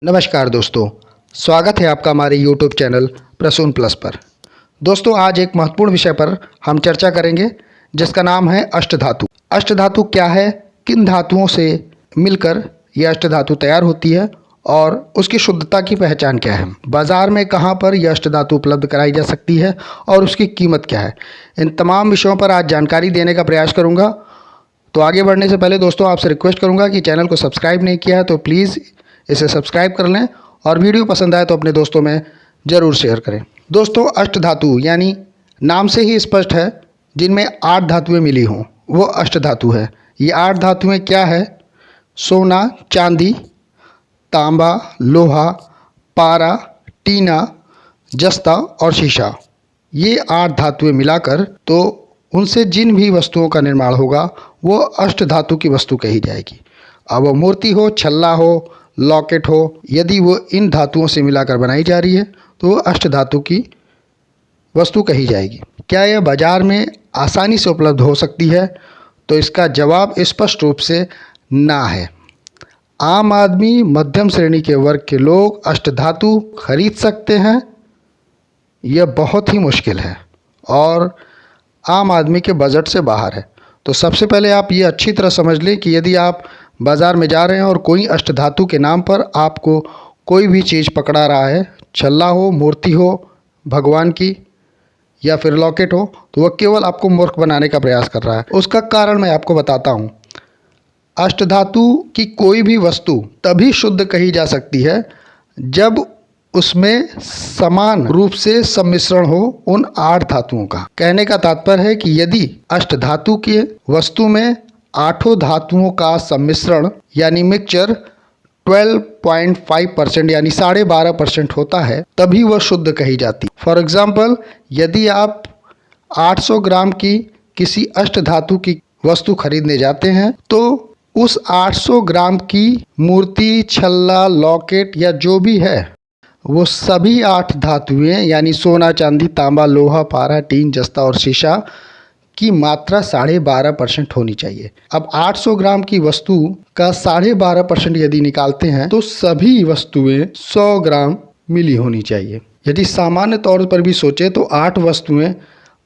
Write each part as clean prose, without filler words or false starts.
नमस्कार दोस्तों, स्वागत है आपका हमारे YouTube चैनल प्रसून प्लस पर। दोस्तों, आज एक महत्वपूर्ण विषय पर हम चर्चा करेंगे जिसका नाम है अष्टधातु। अष्टधातु क्या है, किन धातुओं से मिलकर यह अष्टधातु तैयार होती है और उसकी शुद्धता की पहचान क्या है। बाज़ार में कहाँ पर यह अष्टधातु उपलब्ध कराई जा सकती है और उसकी कीमत क्या है। इन तमाम विषयों पर आज जानकारी देने का प्रयास करूँगा। तो आगे बढ़ने से पहले दोस्तों आपसे रिक्वेस्ट करूँगा कि चैनल को सब्सक्राइब नहीं किया है तो प्लीज़ इसे सब्सक्राइब कर लें और वीडियो पसंद आए तो अपने दोस्तों में ज़रूर शेयर करें। दोस्तों, अष्टधातु यानी नाम से ही स्पष्ट है, जिनमें 8 धातुएं मिली हों वो अष्टधातु है। ये 8 धातुएं क्या है? सोना, चांदी, तांबा, लोहा, पारा, टीना, जस्ता और शीशा। ये 8 धातुएं मिलाकर तो उनसे जिन भी वस्तुओं का निर्माण होगा वो अष्टधातु की वस्तु कही जाएगी। अब वो मूर्ति हो, छल्ला हो, लॉकेट हो, यदि वो इन धातुओं से मिलाकर बनाई जा रही है तो वो अष्टधातु की वस्तु कही जाएगी। क्या यह बाज़ार में आसानी से उपलब्ध हो सकती है? तो इसका जवाब स्पष्ट रूप से ना है। आम आदमी, मध्यम श्रेणी के वर्ग के लोग अष्टधातु खरीद सकते हैं, यह बहुत ही मुश्किल है और आम आदमी के बजट से बाहर है। तो सबसे पहले आप ये अच्छी तरह समझ लें कि यदि आप बाज़ार में जा रहे हैं और कोई अष्टधातु के नाम पर आपको कोई भी चीज़ पकड़ा रहा है, छल्ला हो, मूर्ति हो भगवान की या फिर लॉकेट हो, तो वह केवल आपको मूर्ख बनाने का प्रयास कर रहा है। उसका कारण मैं आपको बताता हूँ। अष्टधातु की कोई भी वस्तु तभी शुद्ध कही जा सकती है जब उसमें समान रूप से सम्मिश्रण हो उन 8 धातुओं का। कहने का तात्पर्य है कि यदि अष्टधातु की वस्तु में 8 धातुओं का सम्मिश्रण यानी मिक्सचर 12.5% यानी 12.5% होता है तभी वह शुद्ध कही जाती। फॉर एग्जाम्पल, यदि आप 800 ग्राम की किसी अष्टधातु की वस्तु खरीदने जाते हैं तो उस 800 ग्राम की मूर्ति, छल्ला, लॉकेट या जो भी है वो सभी 8 धातुएं यानी सोना, चांदी, तांबा, लोहा, पारा, टीन, जस्ता और शीशा की मात्रा 12.5% होनी चाहिए। अब 800 ग्राम की वस्तु का 12.5% यदि निकालते हैं तो सभी वस्तुएं 100 ग्राम मिली होनी चाहिए। यदि सामान्य तौर पर भी सोचे तो 8 वस्तुएं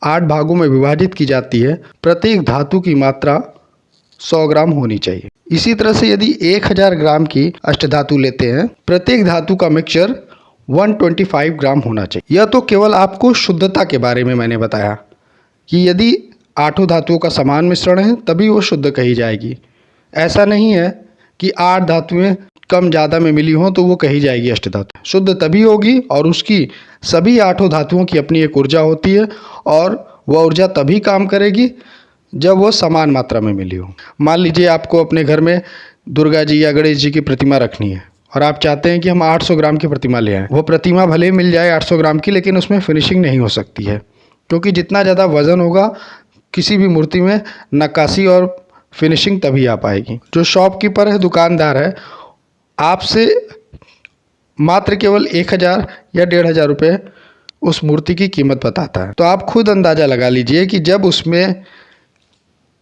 8 भागों में विभाजित की जाती है, प्रत्येक धातु की मात्रा 100 ग्राम होनी चाहिए। इसी तरह से यदि 1000 ग्राम की अष्टधातु लेते हैं, प्रत्येक धातु का मिक्सचर 125 ग्राम होना चाहिए। यह तो केवल आपको शुद्धता के बारे में मैंने बताया कि यदि 8 धातुओं का समान मिश्रण है तभी वो शुद्ध कही जाएगी। ऐसा नहीं है कि 8 धातुएं कम ज़्यादा में मिली हों तो वो कही जाएगी अष्टधातु। शुद्ध तभी होगी और उसकी सभी 8 धातुओं की अपनी एक ऊर्जा होती है और वह ऊर्जा तभी काम करेगी जब वो समान मात्रा में मिली हो। मान लीजिए आपको अपने घर में दुर्गा जी या गणेश जी की प्रतिमा रखनी है और आप चाहते हैं कि हम 800 ग्राम की प्रतिमा ले आएँ। वो प्रतिमा भले मिल जाए 800 ग्राम की, लेकिन उसमें फिनिशिंग नहीं हो सकती है, क्योंकि जितना ज़्यादा वज़न होगा किसी भी मूर्ति में नक्काशी और फिनिशिंग तभी आ पाएगी। जो शॉपकीपर है, दुकानदार है, आपसे मात्र केवल 1000 या 1500 रुपये उस मूर्ति की कीमत बताता है। तो आप खुद अंदाज़ा लगा लीजिए कि जब उसमें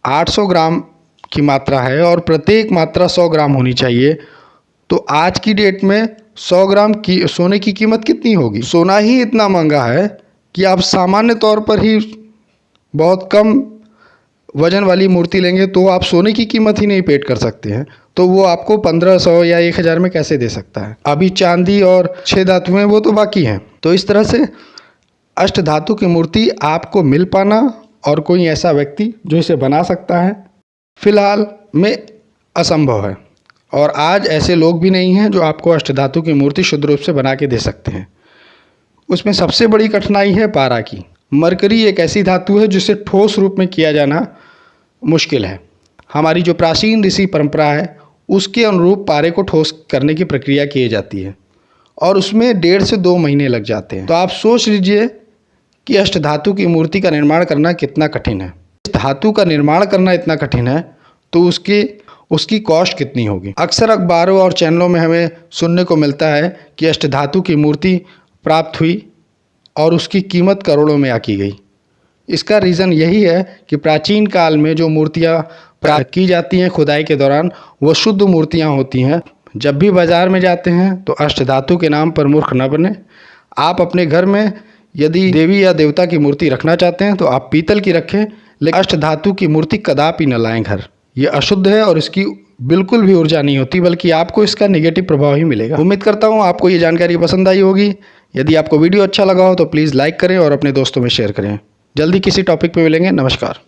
800 ग्राम की मात्रा है और प्रत्येक मात्रा 100 ग्राम होनी चाहिए, तो आज की डेट में 100 ग्राम की सोने की कीमत कितनी होगी? सोना ही इतना महंगा है कि आप सामान्य तौर पर ही बहुत कम वजन वाली मूर्ति लेंगे तो आप सोने की कीमत ही नहीं पेड कर सकते हैं, तो वो आपको 1500 या 1000 में कैसे दे सकता है। अभी चांदी और 6 धातुएं वो तो बाकी हैं। तो इस तरह से अष्टधातु की मूर्ति आपको मिल पाना और कोई ऐसा व्यक्ति जो इसे बना सकता है फिलहाल में असंभव है। और आज ऐसे लोग भी नहीं हैं जो आपको अष्टधातु की मूर्ति शुद्ध रूप से बना के दे सकते हैं। उसमें सबसे बड़ी कठिनाई है पारा की। मरकरी एक ऐसी धातु है जिसे ठोस रूप में किया जाना मुश्किल है। हमारी जो प्राचीन ऋषि परंपरा है उसके अनुरूप पारे को ठोस करने की प्रक्रिया की जाती है और उसमें 1.5 से 2 महीने लग जाते हैं। तो आप सोच लीजिए कि अष्टधातु की मूर्ति का निर्माण करना कितना कठिन है। इस धातु का निर्माण करना इतना कठिन है तो उसकी कॉस्ट कितनी होगी। अक्सर अखबारों और चैनलों में हमें सुनने को मिलता है कि अष्टधातु की मूर्ति प्राप्त हुई और उसकी कीमत करोड़ों में आकी गई। इसका रीज़न यही है कि प्राचीन काल में जो मूर्तियाँ प्राप्त की जाती हैं खुदाई के दौरान वो शुद्ध मूर्तियाँ होती हैं जब भी बाजार में जाते हैं तो अष्ट धातु के नाम पर मूर्ख न बने। आप अपने घर में यदि देवी या देवता की मूर्ति रखना चाहते हैं तो आप पीतल की रखें, लेकिन अष्ट धातु की मूर्ति कदापि न लाएं घर। ये अशुद्ध है और इसकी बिल्कुल भी ऊर्जा नहीं होती, बल्कि आपको इसका नेगेटिव प्रभाव ही मिलेगा। उम्मीद करता हूँ आपको ये जानकारी पसंद आई होगी। यदि आपको वीडियो अच्छा लगा हो तो प्लीज़ लाइक करें और अपने दोस्तों में शेयर करें। जल्दी किसी टॉपिक पे मिलेंगे। नमस्कार।